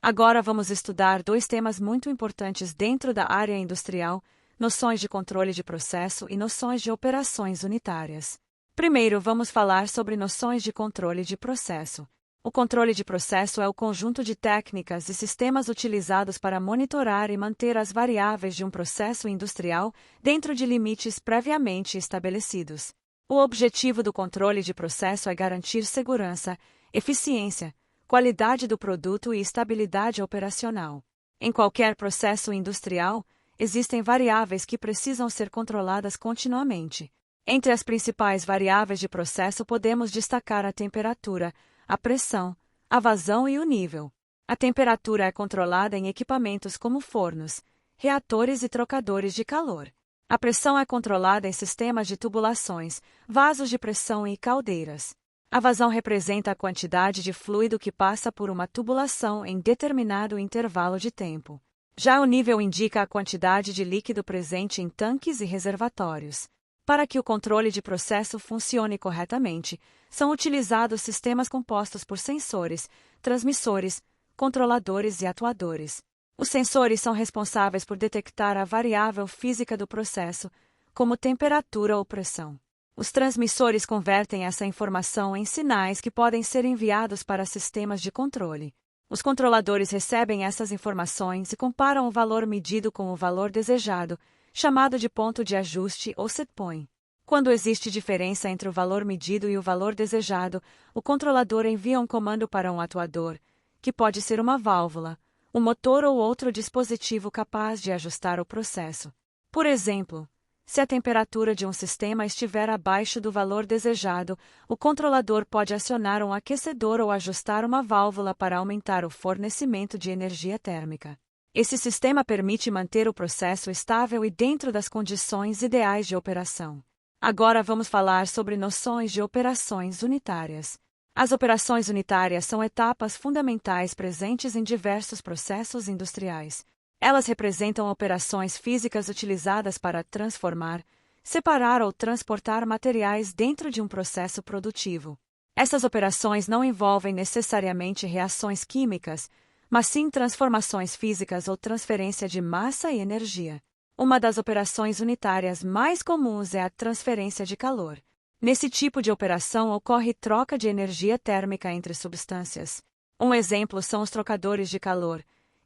Agora vamos estudar dois temas muito importantes dentro da área industrial: noções de controle de processo e noções de operações unitárias. Primeiro, vamos falar sobre noções de controle de processo. O controle de processo é o conjunto de técnicas e sistemas utilizados para monitorar e manter as variáveis de um processo industrial dentro de limites previamente estabelecidos. O objetivo do controle de processo é garantir segurança, eficiência, qualidade do produto e estabilidade operacional. Em qualquer processo industrial, existem variáveis que precisam ser controladas continuamente. Entre as principais variáveis de processo podemos destacar a temperatura, a pressão, a vazão e o nível. A temperatura é controlada em equipamentos como fornos, reatores e trocadores de calor. A pressão é controlada em sistemas de tubulações, vasos de pressão e caldeiras. A vazão representa a quantidade de fluido que passa por uma tubulação em determinado intervalo de tempo. Já o nível indica a quantidade de líquido presente em tanques e reservatórios. Para que o controle de processo funcione corretamente, são utilizados sistemas compostos por sensores, transmissores, controladores e atuadores. Os sensores são responsáveis por detectar a variável física do processo, como temperatura ou pressão. Os transmissores convertem essa informação em sinais que podem ser enviados para sistemas de controle. Os controladores recebem essas informações e comparam o valor medido com o valor desejado, chamado de ponto de ajuste ou set point. Quando existe diferença entre o valor medido e o valor desejado, o controlador envia um comando para um atuador, que pode ser uma válvula, um motor ou outro dispositivo capaz de ajustar o processo. Por exemplo, se a temperatura de um sistema estiver abaixo do valor desejado, o controlador pode acionar um aquecedor ou ajustar uma válvula para aumentar o fornecimento de energia térmica. Esse sistema permite manter o processo estável e dentro das condições ideais de operação. Agora vamos falar sobre noções de operações unitárias. As operações unitárias são etapas fundamentais presentes em diversos processos industriais. Elas representam operações físicas utilizadas para transformar, separar ou transportar materiais dentro de um processo produtivo. Essas operações não envolvem necessariamente reações químicas, mas sim transformações físicas ou transferência de massa e energia. Uma das operações unitárias mais comuns é a transferência de calor. Nesse tipo de operação ocorre troca de energia térmica entre substâncias. Um exemplo são os trocadores de calor,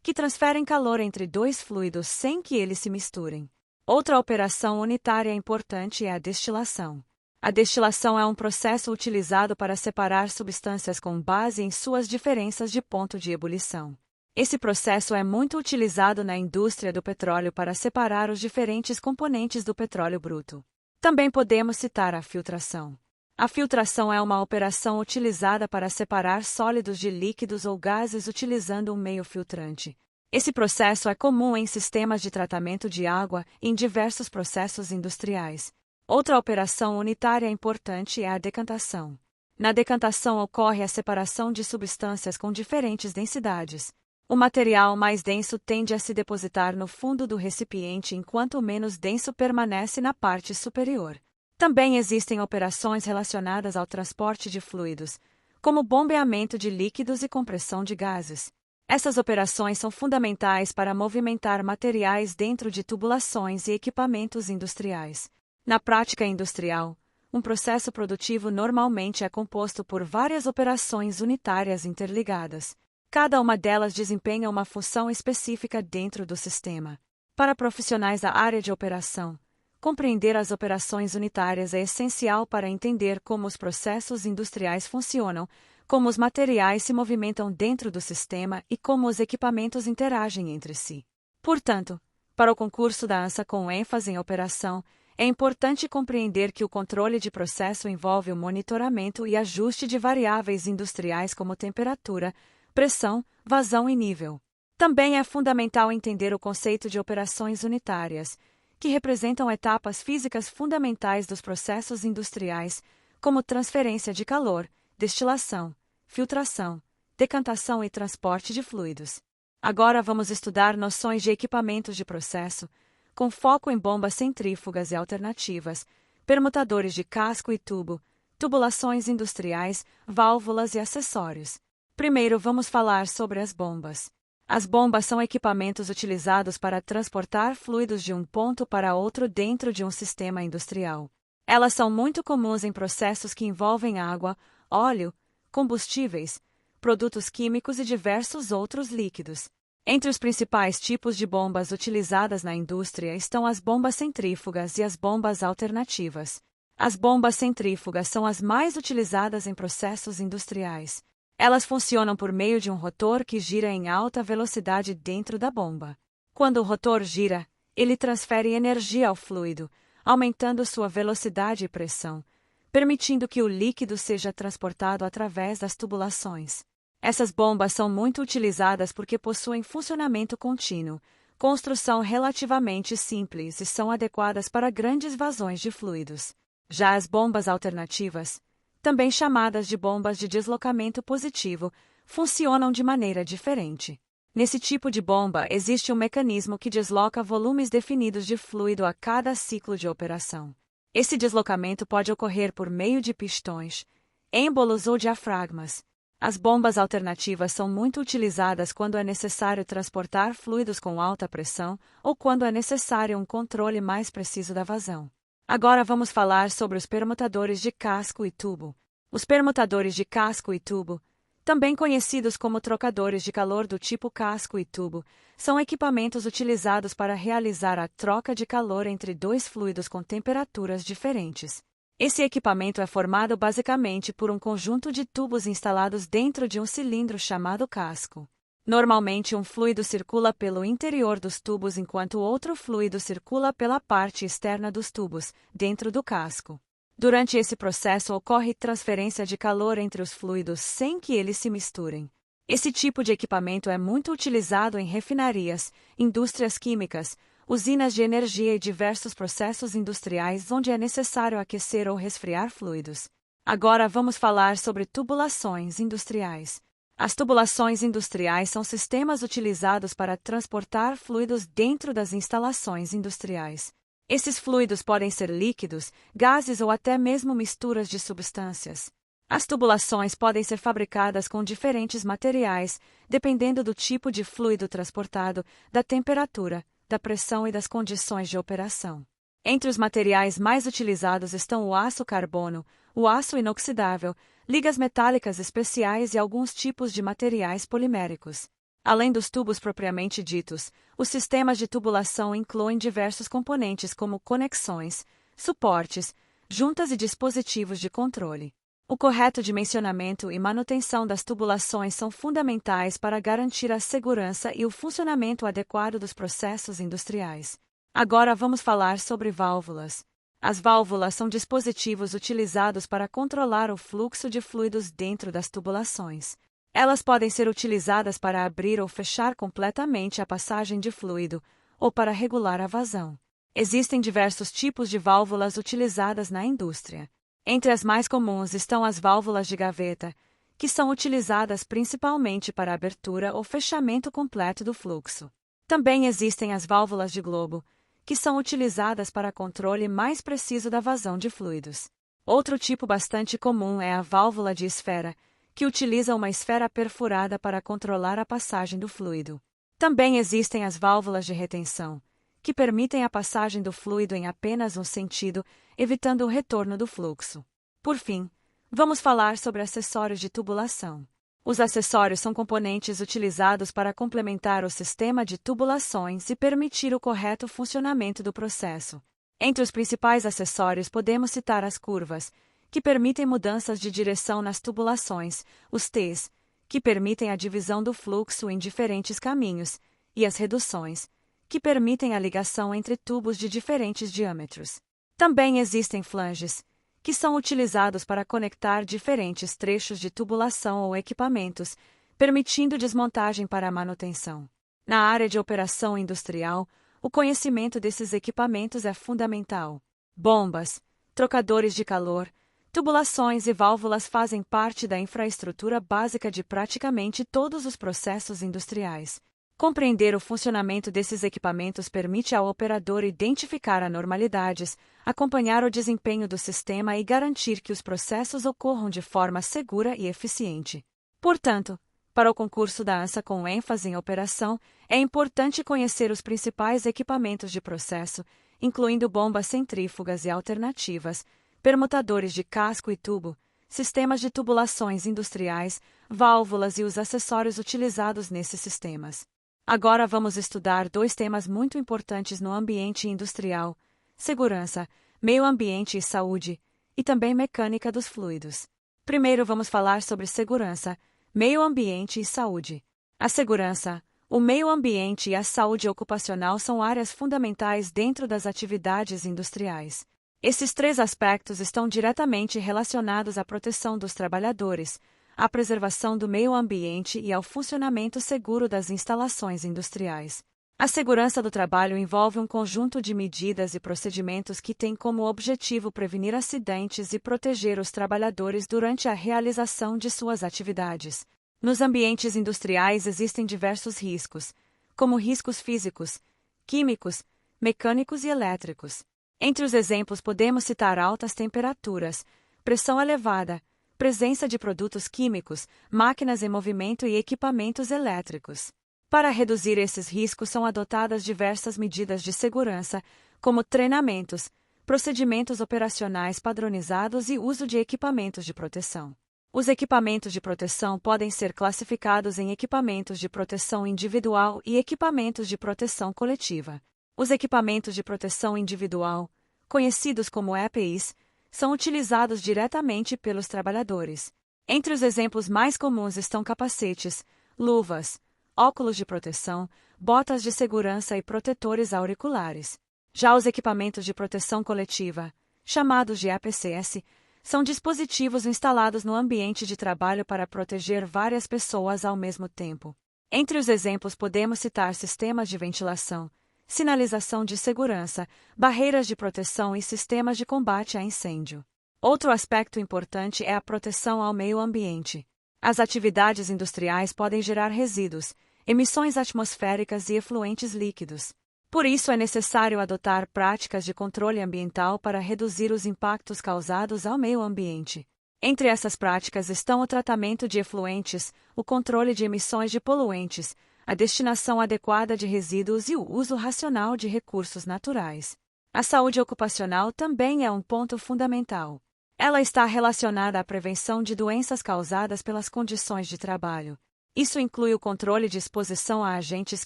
que transferem calor entre dois fluidos sem que eles se misturem. Outra operação unitária importante é a destilação. A destilação é um processo utilizado para separar substâncias com base em suas diferenças de ponto de ebulição. Esse processo é muito utilizado na indústria do petróleo para separar os diferentes componentes do petróleo bruto. Também podemos citar a filtração. A filtração é uma operação utilizada para separar sólidos de líquidos ou gases utilizando um meio filtrante. Esse processo é comum em sistemas de tratamento de água e em diversos processos industriais. Outra operação unitária importante é a decantação. Na decantação ocorre a separação de substâncias com diferentes densidades. O material mais denso tende a se depositar no fundo do recipiente enquanto o menos denso permanece na parte superior. Também existem operações relacionadas ao transporte de fluidos, como bombeamento de líquidos e compressão de gases. Essas operações são fundamentais para movimentar materiais dentro de tubulações e equipamentos industriais. Na prática industrial, um processo produtivo normalmente é composto por várias operações unitárias interligadas. Cada uma delas desempenha uma função específica dentro do sistema. Para profissionais da área de operação, compreender as operações unitárias é essencial para entender como os processos industriais funcionam, como os materiais se movimentam dentro do sistema e como os equipamentos interagem entre si. Portanto, para o concurso da ANSA com ênfase em operação, é importante compreender que o controle de processo envolve o monitoramento e ajuste de variáveis industriais como temperatura, pressão, vazão e nível. Também é fundamental entender o conceito de operações unitárias, que representam etapas físicas fundamentais dos processos industriais, como transferência de calor, destilação, filtração, decantação e transporte de fluidos. Agora vamos estudar noções de equipamentos de processo, com foco em bombas centrífugas e alternativas, permutadores de casco e tubo, tubulações industriais, válvulas e acessórios. Primeiro vamos falar sobre as bombas. As bombas são equipamentos utilizados para transportar fluidos de um ponto para outro dentro de um sistema industrial. Elas são muito comuns em processos que envolvem água, óleo, combustíveis, produtos químicos e diversos outros líquidos. Entre os principais tipos de bombas utilizadas na indústria estão as bombas centrífugas e as bombas alternativas. As bombas centrífugas são as mais utilizadas em processos industriais. Elas funcionam por meio de um rotor que gira em alta velocidade dentro da bomba. Quando o rotor gira, ele transfere energia ao fluido, aumentando sua velocidade e pressão, permitindo que o líquido seja transportado através das tubulações. Essas bombas são muito utilizadas porque possuem funcionamento contínuo, construção relativamente simples e são adequadas para grandes vazões de fluidos. Já as bombas alternativas, também chamadas de bombas de deslocamento positivo, funcionam de maneira diferente. Nesse tipo de bomba, existe um mecanismo que desloca volumes definidos de fluido a cada ciclo de operação. Esse deslocamento pode ocorrer por meio de pistões, êmbolos ou diafragmas. As bombas alternativas são muito utilizadas quando é necessário transportar fluidos com alta pressão ou quando é necessário um controle mais preciso da vazão. Agora vamos falar sobre os permutadores de casco e tubo. Os permutadores de casco e tubo, também conhecidos como trocadores de calor do tipo casco e tubo, são equipamentos utilizados para realizar a troca de calor entre dois fluidos com temperaturas diferentes. Esse equipamento é formado basicamente por um conjunto de tubos instalados dentro de um cilindro chamado casco. Normalmente, um fluido circula pelo interior dos tubos enquanto outro fluido circula pela parte externa dos tubos, dentro do casco. Durante esse processo ocorre transferência de calor entre os fluidos sem que eles se misturem. Esse tipo de equipamento é muito utilizado em refinarias, indústrias químicas, usinas de energia e diversos processos industriais onde é necessário aquecer ou resfriar fluidos. Agora vamos falar sobre tubulações industriais. As tubulações industriais são sistemas utilizados para transportar fluidos dentro das instalações industriais. Esses fluidos podem ser líquidos, gases ou até mesmo misturas de substâncias. As tubulações podem ser fabricadas com diferentes materiais, dependendo do tipo de fluido transportado, da temperatura, da pressão e das condições de operação. Entre os materiais mais utilizados estão o aço carbono, o aço inoxidável, ligas metálicas especiais e alguns tipos de materiais poliméricos. Além dos tubos propriamente ditos, os sistemas de tubulação incluem diversos componentes como conexões, suportes, juntas e dispositivos de controle. O correto dimensionamento e manutenção das tubulações são fundamentais para garantir a segurança e o funcionamento adequado dos processos industriais. Agora vamos falar sobre válvulas. As válvulas são dispositivos utilizados para controlar o fluxo de fluidos dentro das tubulações. Elas podem ser utilizadas para abrir ou fechar completamente a passagem de fluido, ou para regular a vazão. Existem diversos tipos de válvulas utilizadas na indústria. Entre as mais comuns estão as válvulas de gaveta, que são utilizadas principalmente para abertura ou fechamento completo do fluxo. Também existem as válvulas de globo, que são utilizadas para controle mais preciso da vazão de fluidos. Outro tipo bastante comum é a válvula de esfera, que utiliza uma esfera perfurada para controlar a passagem do fluido. Também existem as válvulas de retenção, que permitem a passagem do fluido em apenas um sentido, evitando o retorno do fluxo. Por fim, vamos falar sobre acessórios de tubulação. Os acessórios são componentes utilizados para complementar o sistema de tubulações e permitir o correto funcionamento do processo. Entre os principais acessórios podemos citar as curvas, que permitem mudanças de direção nas tubulações, os T's, que permitem a divisão do fluxo em diferentes caminhos, e as reduções, que permitem a ligação entre tubos de diferentes diâmetros. Também existem flanges, que são utilizados para conectar diferentes trechos de tubulação ou equipamentos, permitindo desmontagem para a manutenção. Na área de operação industrial, o conhecimento desses equipamentos é fundamental. Bombas, trocadores de calor, tubulações e válvulas fazem parte da infraestrutura básica de praticamente todos os processos industriais. Compreender o funcionamento desses equipamentos permite ao operador identificar anormalidades, acompanhar o desempenho do sistema e garantir que os processos ocorram de forma segura e eficiente. Portanto, Para o concurso da ANSA com ênfase em operação, é importante conhecer os principais equipamentos de processo, incluindo bombas centrífugas e alternativas, permutadores de casco e tubo, sistemas de tubulações industriais, válvulas e os acessórios utilizados nesses sistemas. Agora vamos estudar dois temas muito importantes no ambiente industrial: segurança, meio ambiente e saúde, e também mecânica dos fluidos. Primeiro vamos falar sobre segurança, meio ambiente e saúde. A segurança, o meio ambiente e a saúde ocupacional são áreas fundamentais dentro das atividades industriais. Esses três aspectos estão diretamente relacionados à proteção dos trabalhadores, à preservação do meio ambiente e ao funcionamento seguro das instalações industriais. A segurança do trabalho envolve um conjunto de medidas e procedimentos que têm como objetivo prevenir acidentes e proteger os trabalhadores durante a realização de suas atividades. Nos ambientes industriais existem diversos riscos, como riscos físicos, químicos, mecânicos e elétricos. Entre os exemplos podemos citar altas temperaturas, pressão elevada, presença de produtos químicos, máquinas em movimento e equipamentos elétricos. Para reduzir esses riscos são adotadas diversas medidas de segurança, como treinamentos, procedimentos operacionais padronizados e uso de equipamentos de proteção. Os equipamentos de proteção podem ser classificados em equipamentos de proteção individual e equipamentos de proteção coletiva. Os equipamentos de proteção individual, conhecidos como EPIs, são utilizados diretamente pelos trabalhadores. Entre os exemplos mais comuns estão capacetes, luvas, óculos de proteção, botas de segurança e protetores auriculares. Já os equipamentos de proteção coletiva, chamados de EPCS, são dispositivos instalados no ambiente de trabalho para proteger várias pessoas ao mesmo tempo. Entre os exemplos podemos citar sistemas de ventilação, sinalização de segurança, barreiras de proteção e sistemas de combate a incêndio. Outro aspecto importante é a proteção ao meio ambiente. As atividades industriais podem gerar resíduos, emissões atmosféricas e efluentes líquidos. Por isso é necessário adotar práticas de controle ambiental para reduzir os impactos causados ao meio ambiente. Entre essas práticas estão o tratamento de efluentes, o controle de emissões de poluentes, a destinação adequada de resíduos e o uso racional de recursos naturais. A saúde ocupacional também é um ponto fundamental. Ela está relacionada à prevenção de doenças causadas pelas condições de trabalho. Isso inclui o controle de exposição a agentes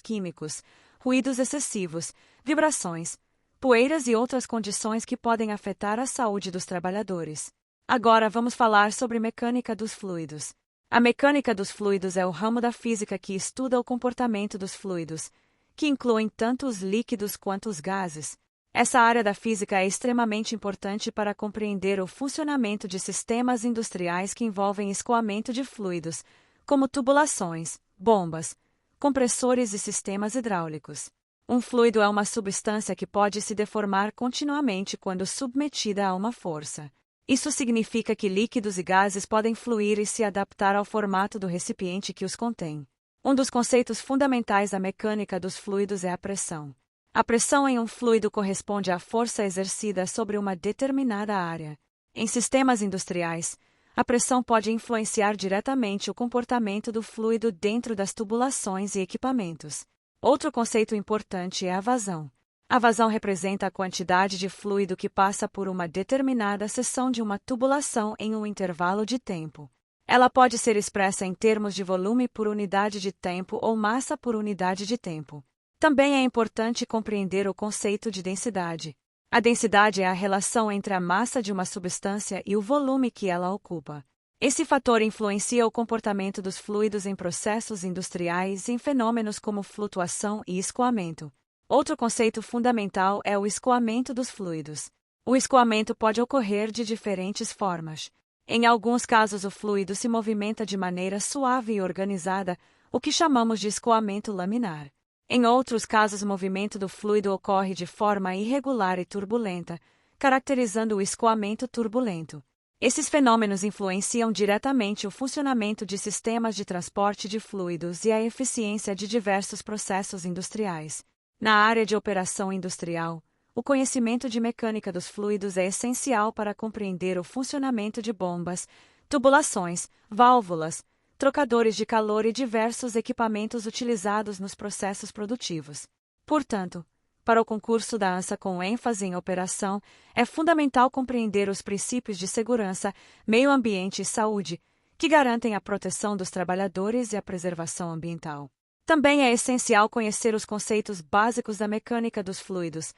químicos, ruídos excessivos, vibrações, poeiras e outras condições que podem afetar a saúde dos trabalhadores. Agora vamos falar sobre mecânica dos fluidos. A mecânica dos fluidos é o ramo da física que estuda o comportamento dos fluidos, que incluem tanto os líquidos quanto os gases. Essa área da física é extremamente importante para compreender o funcionamento de sistemas industriais que envolvem escoamento de fluidos, como tubulações, bombas, compressores e sistemas hidráulicos. Um fluido é uma substância que pode se deformar continuamente quando submetida a uma força. Isso significa que líquidos e gases podem fluir e se adaptar ao formato do recipiente que os contém. Um dos conceitos fundamentais da mecânica dos fluidos é a pressão. A pressão em um fluido corresponde à força exercida sobre uma determinada área. Em sistemas industriais, a pressão pode influenciar diretamente o comportamento do fluido dentro das tubulações e equipamentos. Outro conceito importante é a vazão. A vazão representa a quantidade de fluido que passa por uma determinada seção de uma tubulação em um intervalo de tempo. Ela pode ser expressa em termos de volume por unidade de tempo ou massa por unidade de tempo. Também é importante compreender o conceito de densidade. A densidade é a relação entre a massa de uma substância e o volume que ela ocupa. Esse fator influencia o comportamento dos fluidos em processos industriais e em fenômenos como flutuação e escoamento. Outro conceito fundamental é o escoamento dos fluidos. O escoamento pode ocorrer de diferentes formas. Em alguns casos, o fluido se movimenta de maneira suave e organizada, o que chamamos de escoamento laminar. Em outros casos, o movimento do fluido ocorre de forma irregular e turbulenta, caracterizando o escoamento turbulento. Esses fenômenos influenciam diretamente o funcionamento de sistemas de transporte de fluidos e a eficiência de diversos processos industriais. Na área de operação industrial, o conhecimento de mecânica dos fluidos é essencial para compreender o funcionamento de bombas, tubulações, válvulas, trocadores de calor e diversos equipamentos utilizados nos processos produtivos. Portanto, para o concurso da ANSA com ênfase em operação, é fundamental compreender os princípios de segurança, meio ambiente e saúde, que garantem a proteção dos trabalhadores e a preservação ambiental. Também é essencial conhecer os conceitos básicos da mecânica dos fluidos,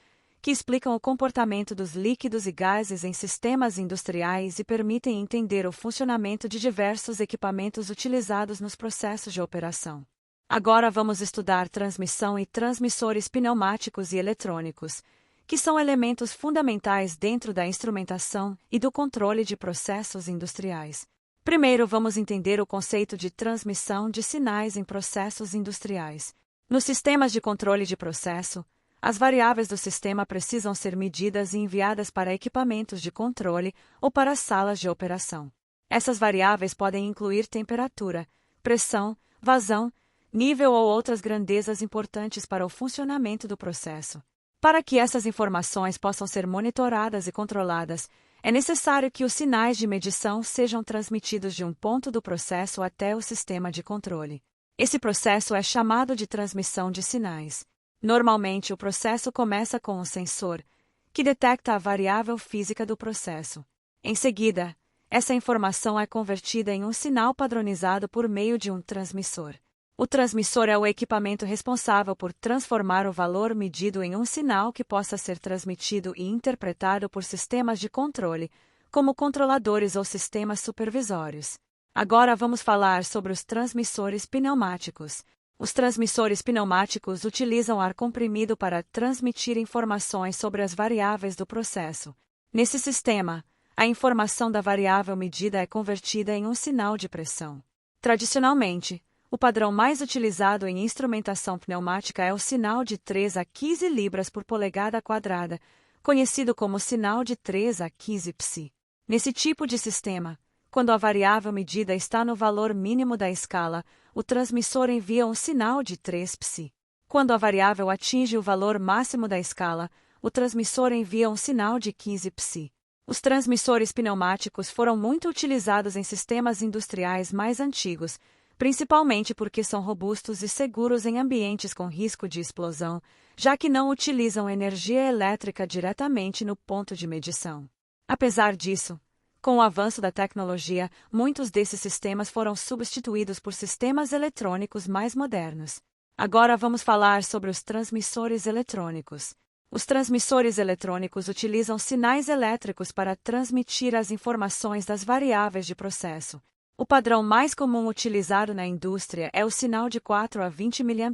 que explicam o comportamento dos líquidos e gases em sistemas industriais e permitem entender o funcionamento de diversos equipamentos utilizados nos processos de operação. Agora vamos estudar transmissão e transmissores pneumáticos e eletrônicos, que são elementos fundamentais dentro da instrumentação e do controle de processos industriais. Primeiro, vamos entender o conceito de transmissão de sinais em processos industriais. Nos sistemas de controle de processo, as variáveis do sistema precisam ser medidas e enviadas para equipamentos de controle ou para salas de operação. Essas variáveis podem incluir temperatura, pressão, vazão, nível ou outras grandezas importantes para o funcionamento do processo. Para que essas informações possam ser monitoradas e controladas, é necessário que os sinais de medição sejam transmitidos de um ponto do processo até o sistema de controle. Esse processo é chamado de transmissão de sinais. Normalmente, o processo começa com um sensor, que detecta a variável física do processo. Em seguida, essa informação é convertida em um sinal padronizado por meio de um transmissor. O transmissor é o equipamento responsável por transformar o valor medido em um sinal que possa ser transmitido e interpretado por sistemas de controle, como controladores ou sistemas supervisórios. Agora vamos falar sobre os transmissores pneumáticos. Os transmissores pneumáticos utilizam ar comprimido para transmitir informações sobre as variáveis do processo. Nesse sistema, a informação da variável medida é convertida em um sinal de pressão. Tradicionalmente, o padrão mais utilizado em instrumentação pneumática é o sinal de 3 a 15 libras por polegada quadrada, conhecido como sinal de 3 a 15 psi. Nesse tipo de sistema, quando a variável medida está no valor mínimo da escala, o transmissor envia um sinal de 3 psi. Quando a variável atinge o valor máximo da escala, o transmissor envia um sinal de 15 psi. Os transmissores pneumáticos foram muito utilizados em sistemas industriais mais antigos, principalmente porque são robustos e seguros em ambientes com risco de explosão, já que não utilizam energia elétrica diretamente no ponto de medição. Apesar disso, com o avanço da tecnologia, muitos desses sistemas foram substituídos por sistemas eletrônicos mais modernos. Agora vamos falar sobre os transmissores eletrônicos. Os transmissores eletrônicos utilizam sinais elétricos para transmitir as informações das variáveis de processo. O padrão mais comum utilizado na indústria é o sinal de 4 a 20 mA,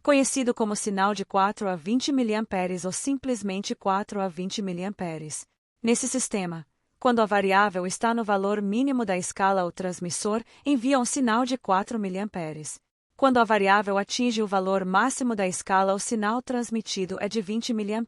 conhecido como sinal de 4 a 20 mA ou simplesmente 4 a 20 mA. Nesse sistema, quando a variável está no valor mínimo da escala, o transmissor envia um sinal de 4 mA. Quando a variável atinge o valor máximo da escala, o sinal transmitido é de 20 mA.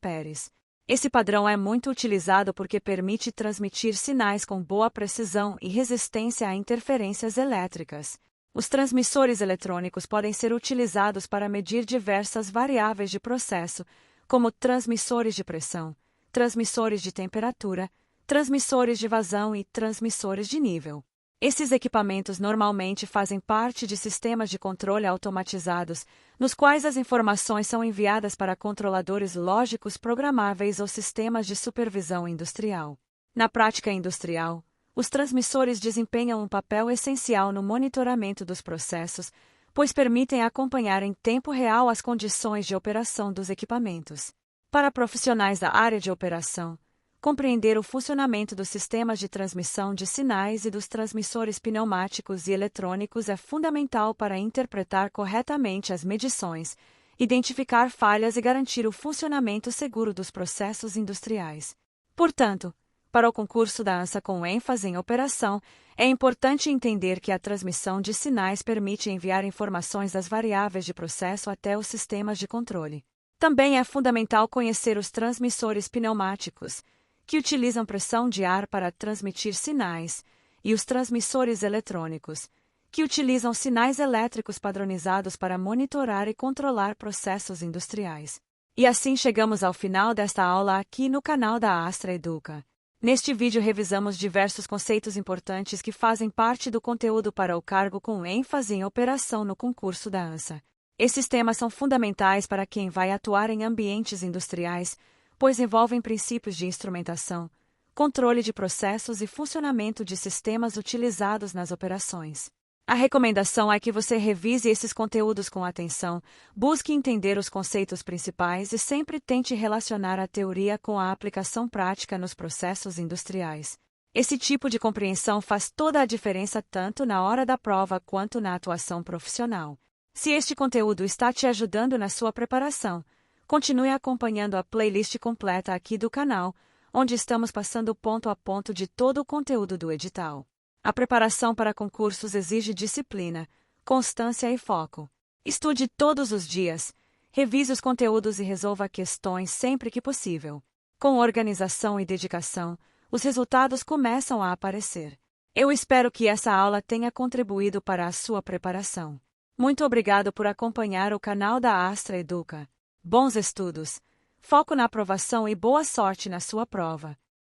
Esse padrão é muito utilizado porque permite transmitir sinais com boa precisão e resistência a interferências elétricas. Os transmissores eletrônicos podem ser utilizados para medir diversas variáveis de processo, como transmissores de pressão, transmissores de temperatura, transmissores de vazão e transmissores de nível. Esses equipamentos normalmente fazem parte de sistemas de controle automatizados, nos quais as informações são enviadas para controladores lógicos programáveis ou sistemas de supervisão industrial. Na prática industrial, os transmissores desempenham um papel essencial no monitoramento dos processos, pois permitem acompanhar em tempo real as condições de operação dos equipamentos. Para profissionais da área de operação, compreender o funcionamento dos sistemas de transmissão de sinais e dos transmissores pneumáticos e eletrônicos é fundamental para interpretar corretamente as medições, identificar falhas e garantir o funcionamento seguro dos processos industriais. Portanto, para o concurso da ANSA com ênfase em operação, é importante entender que a transmissão de sinais permite enviar informações das variáveis de processo até os sistemas de controle. Também é fundamental conhecer os transmissores pneumáticos, que utilizam pressão de ar para transmitir sinais, e os transmissores eletrônicos, que utilizam sinais elétricos padronizados para monitorar e controlar processos industriais. E assim chegamos ao final desta aula aqui no canal da Astra Educa. Neste vídeo revisamos diversos conceitos importantes que fazem parte do conteúdo para o cargo com ênfase em operação no concurso da ANSA. Esses temas são fundamentais para quem vai atuar em ambientes industriais, pois envolvem princípios de instrumentação, controle de processos e funcionamento de sistemas utilizados nas operações. A recomendação é que você revise esses conteúdos com atenção, busque entender os conceitos principais e sempre tente relacionar a teoria com a aplicação prática nos processos industriais. Esse tipo de compreensão faz toda a diferença tanto na hora da prova quanto na atuação profissional. Se este conteúdo está te ajudando na sua preparação, continue acompanhando a playlist completa aqui do canal, onde estamos passando ponto a ponto de todo o conteúdo do edital. A preparação para concursos exige disciplina, constância e foco. Estude todos os dias, revise os conteúdos e resolva questões sempre que possível. Com organização e dedicação, os resultados começam a aparecer. Eu espero que essa aula tenha contribuído para a sua preparação. Muito obrigado por acompanhar o canal da Astra Educa. Bons estudos, foco na aprovação e boa sorte na sua prova.